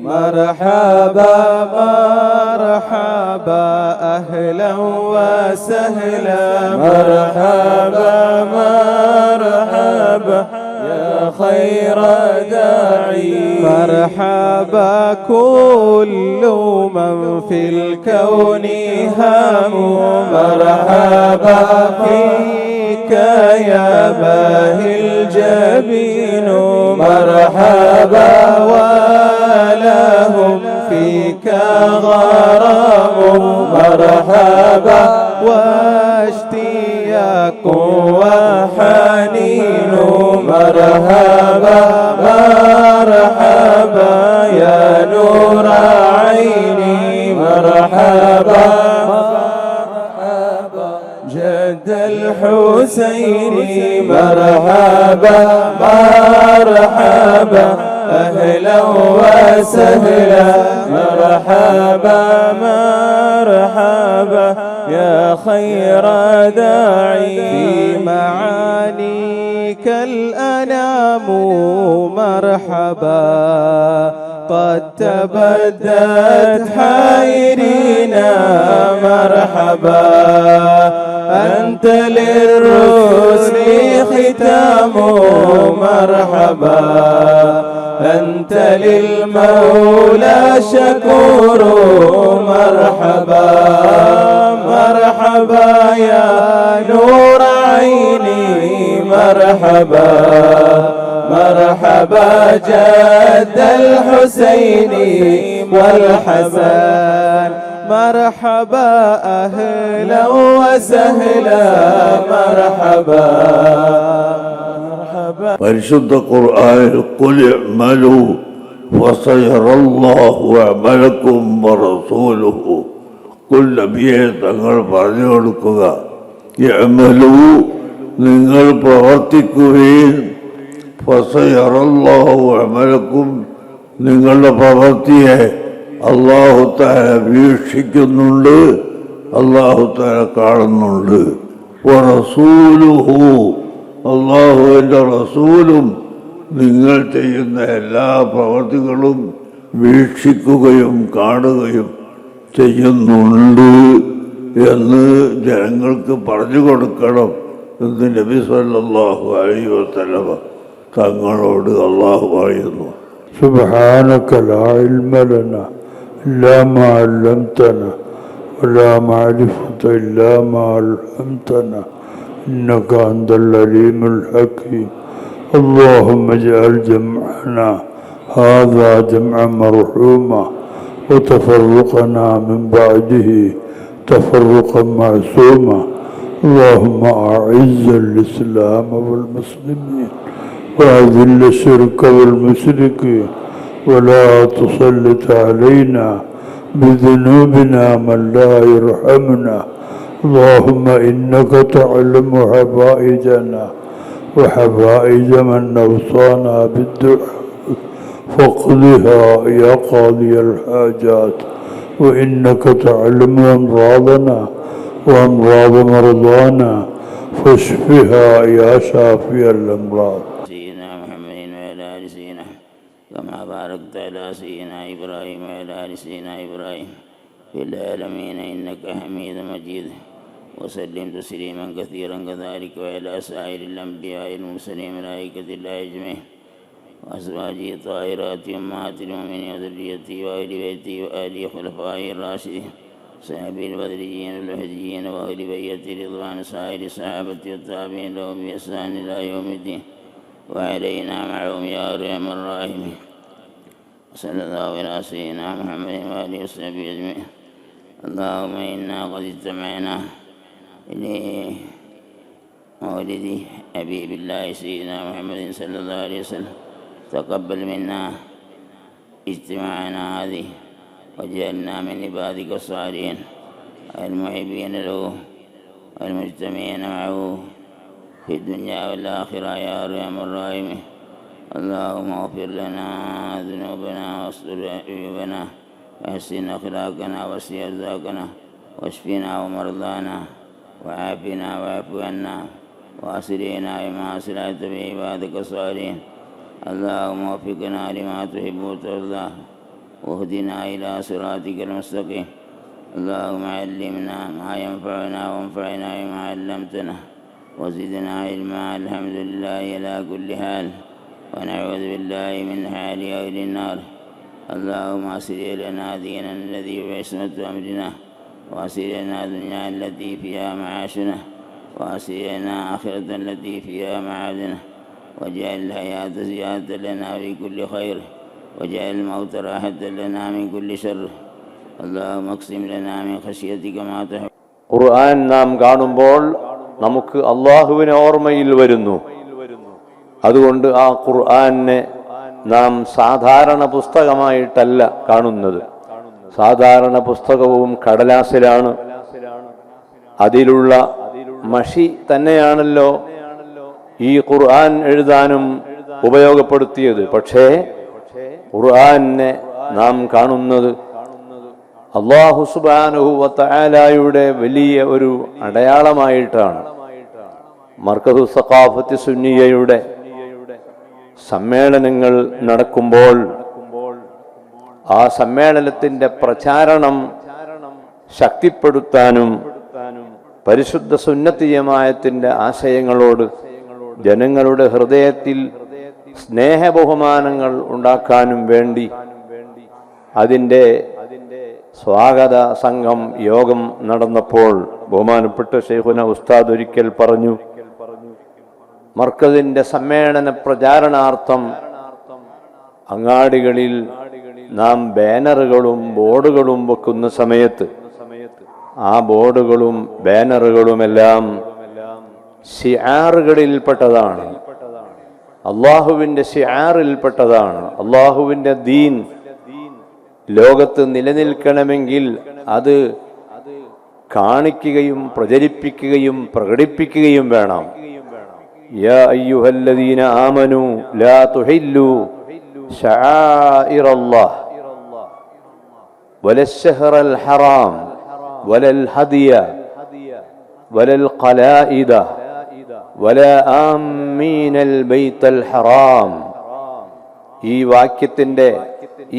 مرحبا مرحبا أهلا وسهلا مرحبا مرحبا يا خير داعي مرحبا كل من في الكون هام مرحبا فيك يا باهي الجبين مرحبا ولهم فيك غرام مرحبا واشتياق وحنين مرحبا مرحبا يا نور عيني مرحبا مرحبا جد الحسين مرحبا مرحبا أهلا وسهلا مرحبا مرحبا يا خير داعي في معانيك الأنام مرحبا قد تبدت حيرنا مرحبا أنت للرسل ختام مرحبا أنت للمولى شكور مرحبا مرحبا يا نور عيني مرحبا مرحبا جد الحسين والحسن مرحبا أهلا وسهلا مرحبا പരിശുദ്ധ ഖുർആനിൽ ഖുൽ ഇഅ്മലൂ ഫസയറല്ലാഹു അമലക്കും വറസൂലുഹു ഖുൽ നബിയെ തങ്ങൾ പറഞ്ഞു കൊടുക്കുക ഇഅ്മലൂ നിങ്ങൾ പ്രവർത്തിക്കുകയും ഫസയറല്ലാഹു അമലക്കും നിങ്ങളുടെ പ്രവൃത്തിയെ അല്ലാഹു തആല വീക്ഷിക്കുന്നുണ്ട് അല്ലാഹു തആല കാണുന്നുണ്ട് വറസൂലുഹു അള്ളാഹുവിൻ്റെ റസൂലും നിങ്ങൾ ചെയ്യുന്ന എല്ലാ പ്രവർത്തികളും വീക്ഷിക്കുകയും കാണുകയും ചെയ്യുന്നുണ്ട് എന്ന് ജനങ്ങൾക്ക് പറഞ്ഞു കൊടുക്കണം എന്ന് നബി സല്ലല്ലാഹു അലൈഹി വസല്ലം തങ്ങളോട് അള്ളാഹു പറയുന്നു. സുബ്ഹാനക ലാ ഇൽമ ലനാ ഇല്ലാ മാ അല്ലംതനാ വലാ മഅരിഫത ഇല്ലാ മാ അൽഹംതനാ إنك أنت العليم الحكيم اللهم اجعل جمعنا هذا جمعا مرحوما وتفرقنا من بعده تفرقا معصوما اللهم أعز الإسلام والمسلمين وأذل الشرك والمشركين ولا تسلط علينا بذنوبنا من لا يرحمنا اللهم إنك تعلم حوائجنا وحوائج من أوصانا بالدعاء فاقضها يا قاضي الحاجات وإنك تعلم أمراضنا وأمراض مرضانا فاشفها يا شافي الأمراض. سيدنا محمد وعلى آل سيدنا كما باركت على سيدنا إبراهيم وعلى آل سيدنا إبراهيم في العالمين إنك حميد مجيد وسلم تسليما كثيرا كذلك وعلى سائر الأنبياء المرسلين ملائكة الله أجمعين وأزواجه الطاهرات أمهات المؤمنين وذريته وأهل بيته وآله خلفائه الراشدين صحابة البدريين والوحديين وأهل بيته رضوان سائر الصحابة والتابعين لهم بإحسان إلى يوم الدين وعلينا معهم يا أرحم الراحمين صلى الله على سيدنا محمد وآله وصحبه أجمعين. اللهم إنا قد اجتمعنا لمولد حبيب الله سيدنا محمد صلى الله عليه وسلم تقبل منا اجتماعنا هذه وجعلنا من عبادك الصالحين المحبين له والمجتمعين معه في الدنيا والآخرة يا أرحم الراحمين. اللهم اغفر لنا ذنوبنا واستر عيوبنا وحسن أخلاقنا واسع أرزاقنا واشفنا ومرضانا وعافنا واعف عنا وأسرنا بما أسرعت به عبادك الصالحين. اللهم وفقنا لما تحب وترضى واهدنا إلى صراطك المستقيم. اللهم علمنا ما ينفعنا وانفعنا بما علمتنا وزدنا علما. الحمد لله على كل حال ونعوذ بالله من حال أهل النار. اللهم أسر لنا دينا الذي هو عصمة أمرنا، وأسر لنا دنيا التي فيها معاشنا، وأسر لنا آخرة التي فيها معادنا، واجعل الحياة زيادة لنا في كل خير، واجعل الموت راحة لنا من كل شر. اللهم اقسم لنا من خشيتك ما تحب. ഖുർആൻ നാം കാണുമ്പോൾ നമുക്ക് അള്ളാഹുവിനെ ഓർമ്മയിൽ വരുന്നു. അതുകൊണ്ട് ആ ഖുർആനെ നാം സാധാരണ പുസ്തകമായിട്ടല്ല കാണുന്നത്. സാധാരണ പുസ്തകവും കടലാസിലാണ്, അതിലുള്ള മഷി തന്നെയാണല്ലോ ഈ ഖുർആൻ എഴുതാനും ഉപയോഗപ്പെടുത്തിയത്. പക്ഷേ ഖുർആനെ നാം കാണുന്നത് അല്ലാഹു സുബ്ഹാനഹു വ തആലയുടെ വലിയ ഒരു അടയാളമായിട്ടാണ്. മർക്കസു സഖാഫത്തി സുന്നിയയുടെ സമ്മേളനങ്ങൾ നടക്കുമ്പോൾ ആ സമ്മേളനത്തിൻ്റെ പ്രചാരണം ശക്തിപ്പെടുത്താനും പരിശുദ്ധ സുന്നത്തി ജമാഅത്തിന്റെ ആശയങ്ങളോട് ജനങ്ങളുടെ ഹൃദയത്തിൽ സ്നേഹബഹുമാനങ്ങൾ ഉണ്ടാക്കാനും വേണ്ടി അതിൻ്റെ സ്വാഗത സംഘം യോഗം നടന്നപ്പോൾ ബഹുമാനപ്പെട്ട ശൈഖുന ഉസ്താദ് ഒരിക്കൽ പറഞ്ഞു, മർക്കസിന്റെ സമ്മേളന പ്രചാരണാർത്ഥം അങ്ങാടികളിൽ നാം ബാനറുകളും ബോർഡുകളും വെക്കുന്ന സമയത്ത് ആ ബോർഡുകളും ബാനറുകളുമെല്ലാം ശിആറുകളിൽപ്പെട്ടതാണ്, അള്ളാഹുവിൻ്റെ ശിആറിൽപ്പെട്ടതാണ്. അള്ളാഹുവിൻ്റെ ദീൻ ലോകത്ത് നിലനിൽക്കണമെങ്കിൽ അത് കാണിക്കുകയും പ്രചരിപ്പിക്കുകയും പ്രകടിപ്പിക്കുകയും വേണം. യാ അയ്യുഹല്ലദീന ആമനൂ ലാ തുഹില്ലു ശആഇറല്ലാഹ് വലശ്ശഹ്റൽ ഹറാം വലൽ ഹദിയ വലൽ ഖലായിദ വലാ ആമീനൽ ബൈത്തൽ ഹറാം. ഈ വാക്യത്തിന്റെ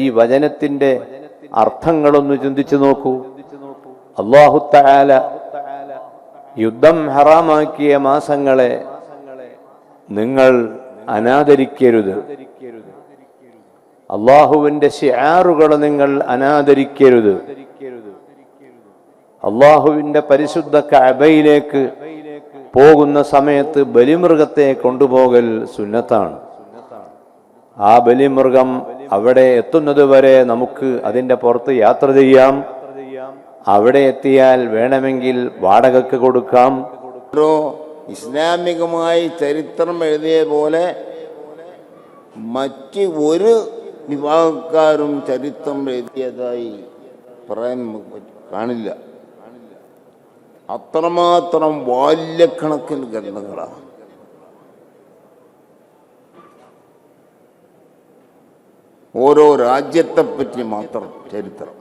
ഈ വചനത്തിന്റെ അർത്ഥങ്ങളൊന്ന് ചിന്തിച്ചു നോക്കൂ. അല്ലാഹു തആല യുദ്ധം ഹറാമാക്കിയ മാസങ്ങളെ നിങ്ങൾ അനാദരിക്കരുത്, അള്ളാഹുവിന്റെ ശിആറുകളെ നിങ്ങൾ അനാദരിക്കരുത്. അള്ളാഹുവിന്റെ പരിശുദ്ധ കഅബയിലേക്ക് പോകുന്ന സമയത്ത് ബലിമൃഗത്തെ കൊണ്ടുപോകൽ സുന്നത്താണ്. ആ ബലിമൃഗം അവിടെ എത്തുന്നത് വരെ നമുക്ക് അതിൻ്റെ പുറത്ത് യാത്ര ചെയ്യാം. അവിടെ എത്തിയാൽ വേണമെങ്കിൽ വാടകയ്ക്ക് കൊടുക്കാം. ഇസ്ലാമികമായി ചരിത്രം എഴുതിയ പോലെ മറ്റ് ഒരു വിഭാഗക്കാരും ചരിത്രം എഴുതിയതായി പറയാൻ കാണില്ല. അത്രമാത്രം വാല്യക്കണക്കിന് ഗ്രന്ഥങ്ങളാണ്. ഓരോ രാജ്യത്തെപ്പറ്റി മാത്രം ചരിത്രം.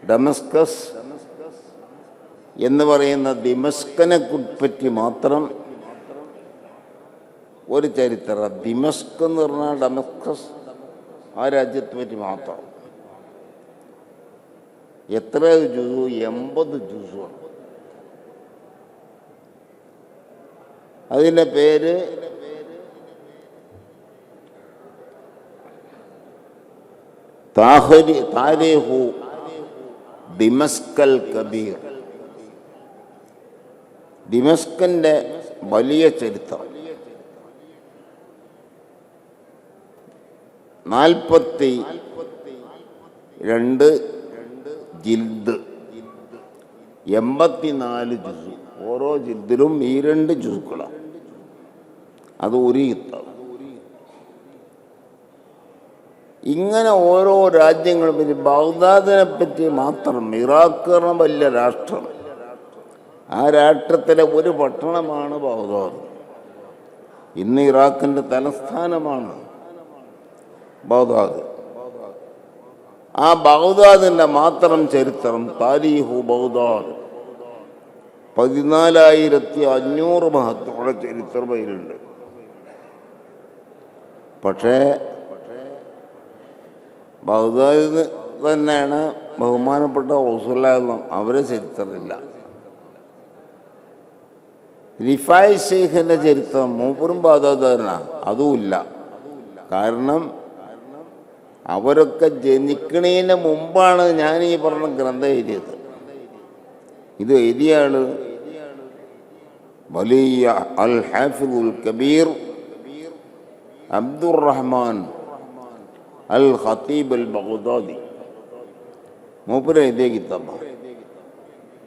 ഡമസ്കസ് എന്ന് പറയുന്ന ദിമസ്കനെ പറ്റി മാത്രം ഒരു ചരിത്രം. ദിമസ്ക് എന്ന് പറഞ്ഞാൽ ഡമസ്കസ് ആ രാജ്യത്തെ പറ്റി മാത്രം. എത്ര ജുസു? 80 ജുസുമാണ്. അതിൻ്റെ പേര് താരീഖു ദിമസ്കൽ കബീർ. ദിമസ്കന്റെ വലിയ ചരിത്രം. 42 ജിൽദ്, 84 ജുസു. ഓരോ ജിൽദിലും ഈ 2 ജുസുക്കളാണ്. അത് ഒരു കിതാബ്. ഇങ്ങനെ ഓരോ രാജ്യങ്ങളെ പറ്റി, ബഗ്ദാദിനെ പറ്റി മാത്രം. ഇറാഖ് എന്ന വലിയ രാഷ്ട്രം, ആ രാഷ്ട്രത്തിലെ ഒരു പട്ടണമാണ് ബഗ്ദാദ്. ഇന്ന് ഇറാഖിൻ്റെ തലസ്ഥാനമാണ് ബഗ്ദാദ്. ആ ബഗ്ദാദിൻ്റെ മാത്രം ചരിത്രം താരീഖു ബഗ്ദാദ് 14,500 മഹത്വമുള്ള ചരിത്രം അതിലുണ്ട്. പക്ഷേ ബഗ്ദാദിൽ തന്നെയാണ് ബഹുമാനപ്പെട്ട റസൂലുള്ളാഹി, അവരെ ചരിത്രമില്ല. റിഫായ് ഷെയ്ഖിൻ്റെ ചരിത്രം മൂപ്പരും ബഗ്ദാദുകാരനാണ്, അതുമില്ല. കാരണം അവരൊക്കെ ജനിക്കണതിന് മുമ്പാണ് ഞാൻ ഈ പറഞ്ഞ ഗ്രന്ഥം എഴുതിയത്. ഇത് എഴുതിയ ആള് വലിയ അൽ ഹാഫിദുൽ കബീർ അബ്ദുറഹ്മാൻ അൽ ഖത്തീബ് അൽ ബഗ്ദാദി, മൂപ്പര് എഴുതിയ കിതാബാണ്.